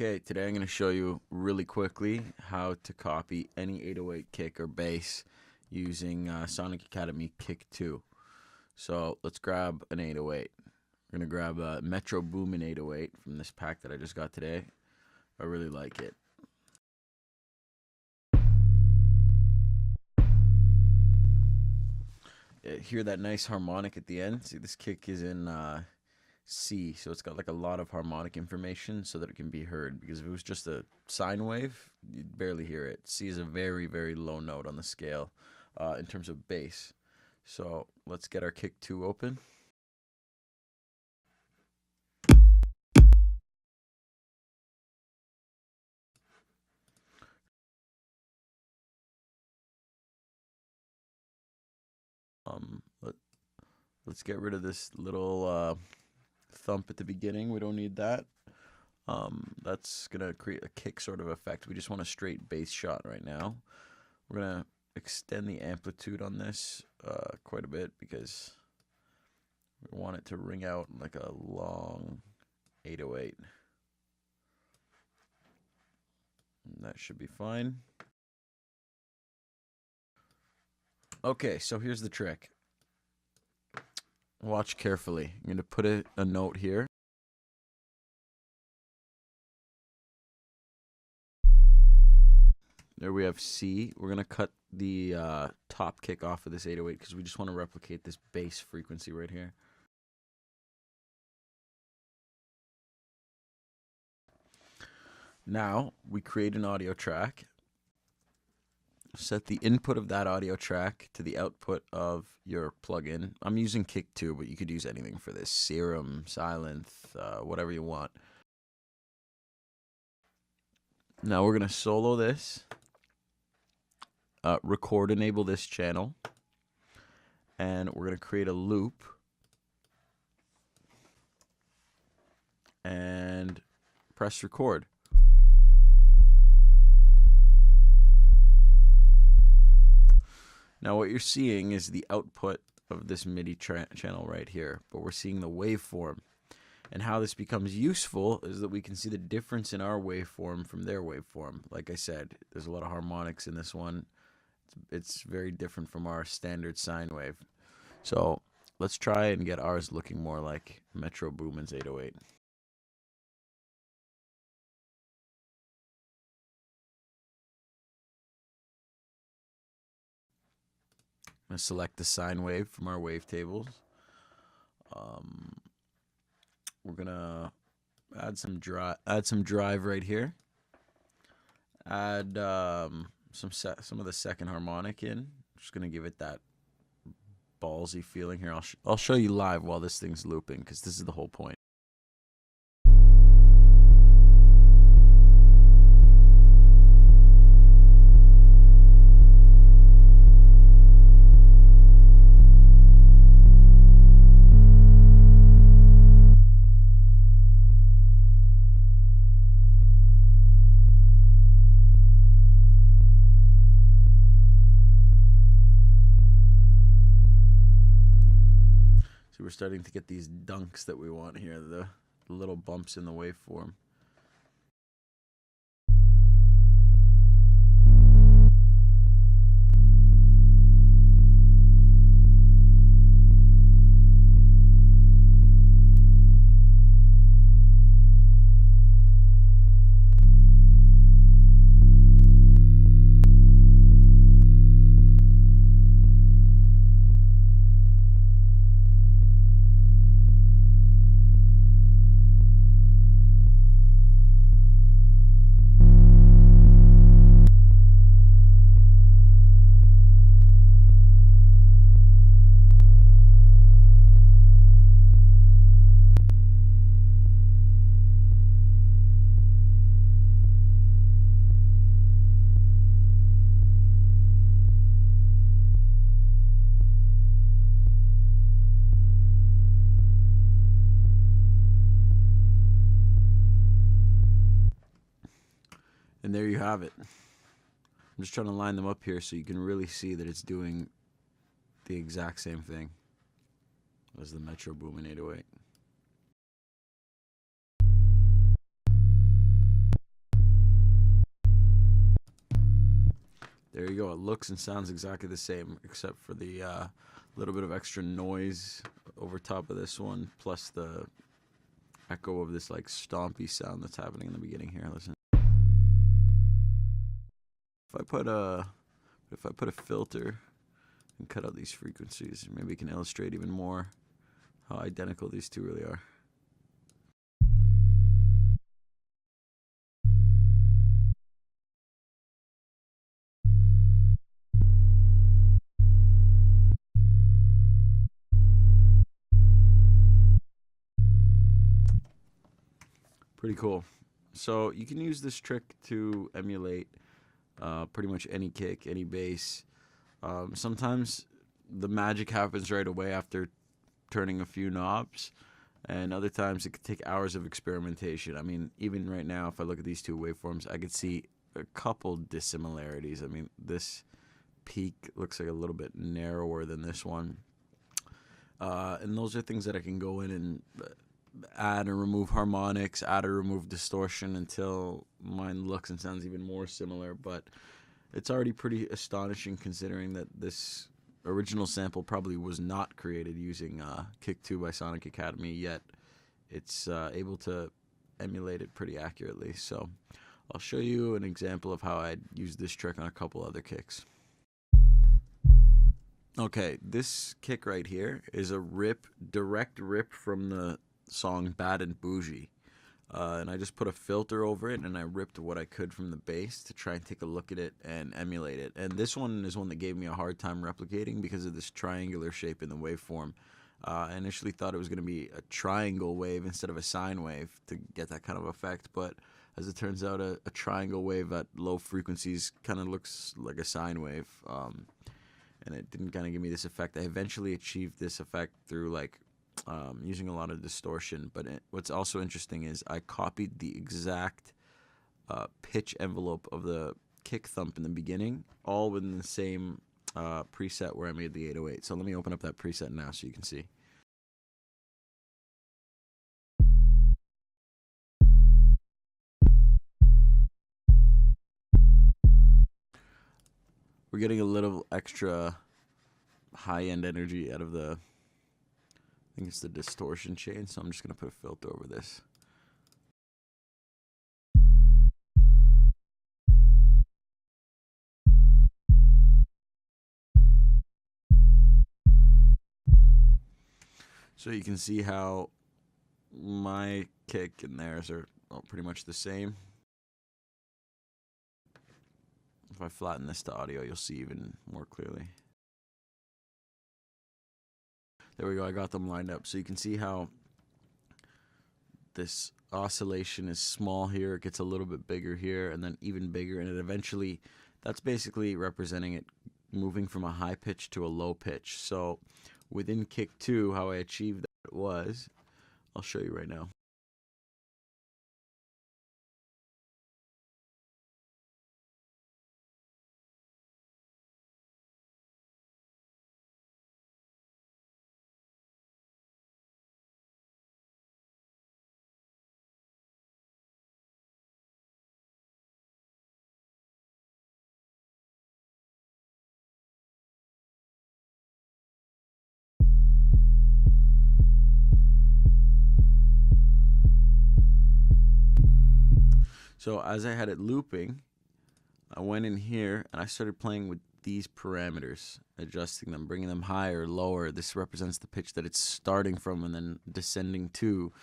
Okay, today I'm going to show you really quickly how to copy any 808 kick or bass using Sonic Academy Kick 2. So let's grab an 808. We're going to grab a Metro Boomin 808 from this pack that I just got today. I really like it. Hear that nice harmonic at the end? See, this kick is in C, so it's got like a lot of harmonic information so that it can be heard, because if it was just a sine wave, you'd barely hear it. C is a very, very low note on the scale in terms of bass. So let's get our kick 2 open. Let's get rid of this little thump at the beginning. We don't need that. That's gonna create a kick sort of effect. We just want a straight bass shot right now. We're gonna extend the amplitude on this quite a bit because we want it to ring out like a long 808. And that should be fine. Okay, so here's the trick. Watch carefully. I'm going to put a note here. There we have C. We're going to cut the top kick off of this 808 because we just want to replicate this bass frequency right here. Now, we create an audio track. Set the input of that audio track to the output of your plugin. I'm using Kick 2, but you could use anything for this. Serum, Sylenth, whatever you want. Now we're going to solo this. Record enable this channel. And we're going to create a loop. And press record. Now what you're seeing is the output of this MIDI channel right here, but we're seeing the waveform. And how this becomes useful is that we can see the difference in our waveform from their waveform. Like I said, there's a lot of harmonics in this one. It's very different from our standard sine wave. So let's try and get ours looking more like Metro Boomin's 808. I'm going to select the sine wave from our wavetables. We're going to add some drive right here. Add some of the second harmonic in. Just going to give it that ballsy feeling here. I'll show you live while this thing's looping, because this is the whole point. We're starting to get these dunks that we want here, the little bumps in the waveform. And there you have it. I'm just trying to line them up here so you can really see that it's doing the exact same thing as the Metro Boomin 808. There you go. It looks and sounds exactly the same, except for the little bit of extra noise over top of this one, plus the echo of this like stompy sound that's happening in the beginning here. Listen. If I put a filter and cut out these frequencies, maybe it can illustrate even more how identical these two really are. Pretty cool. So you can use this trick to emulate pretty much any kick, any bass. Sometimes the magic happens right away after turning a few knobs, and other times it could take hours of experimentation. I mean, even right now, if I look at these two waveforms, I could see a couple dissimilarities. I mean, this peak looks like a little bit narrower than this one. And those are things that I can go in and add or remove harmonics, add or remove distortion until mine looks and sounds even more similar. But it's already pretty astonishing considering that this original sample probably was not created using Kick 2 by Sonic Academy, yet it's able to emulate it pretty accurately. So I'll show you an example of how I'd use this trick on a couple other kicks. Okay, this kick right here is a direct rip from the song Bad and Boujee. And I just put a filter over it and I ripped what I could from the bass to try and take a look at it and emulate it. And this one is one that gave me a hard time replicating because of this triangular shape in the waveform. I initially thought it was going to be a triangle wave instead of a sine wave to get that kind of effect, but as it turns out, a triangle wave at low frequencies kind of looks like a sine wave. And it didn't kind of give me this effect. I eventually achieved this effect through like using a lot of distortion. But what's also interesting is I copied the exact pitch envelope of the kick thump in the beginning, all within the same preset where I made the 808. So let me open up that preset now so you can see. We're getting a little extra high-end energy out of the, I think it's the distortion chain, so I'm just going to put a filter over this. So you can see how my kick and theirs are pretty much the same. If I flatten this to audio, you'll see even more clearly. There we go, I got them lined up. So you can see how this oscillation is small here, it gets a little bit bigger here, and then even bigger, and it eventually, that's basically representing it moving from a high pitch to a low pitch. So within kick 2, how I achieved that was, I'll show you right now. So as I had it looping, I went in here and I started playing with these parameters, adjusting them, bringing them higher, lower. This represents the pitch that it's starting from and then descending to,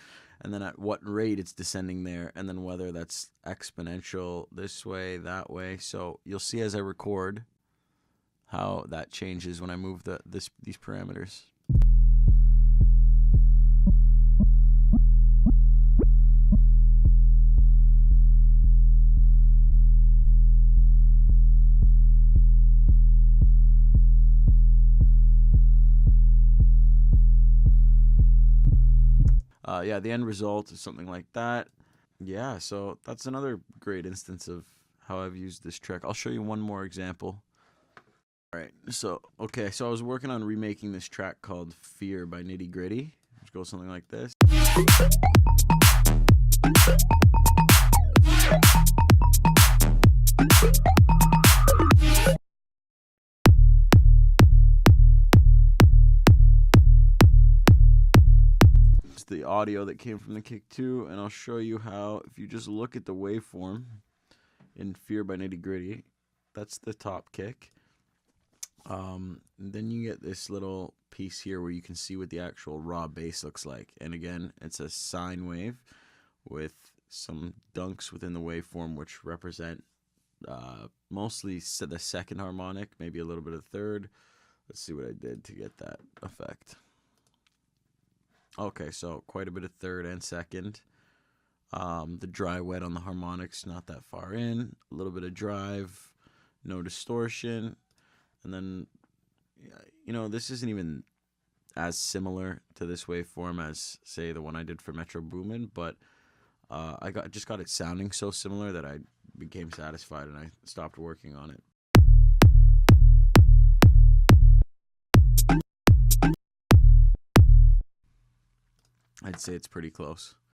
and then at what rate it's descending there, and then whether that's exponential this way, that way. So you'll see as I record how that changes when I move these parameters. Yeah, the end result is something like that. Yeah, so that's another great instance of how I've used this trick. I'll show you one more example. All right, so I was working on remaking this track called Fear by Nitti Gritti, which goes something like this. the audio that came from the kick too, and I'll show you how, if you just look at the waveform in Fear by Nitti Gritti, that's the top kick. Then you get this little piece here where you can see what the actual raw bass looks like. And again, it's a sine wave with some dunks within the waveform, which represent mostly the second harmonic, maybe a little bit of third. Let's see what I did to get that effect. Okay, so quite a bit of third and second. The dry wet on the harmonics, not that far in. A little bit of drive, no distortion. And then, you know, this isn't even as similar to this waveform as, say, the one I did for Metro Boomin, but I just got it sounding so similar that I became satisfied and I stopped working on it. I'd say it's pretty close.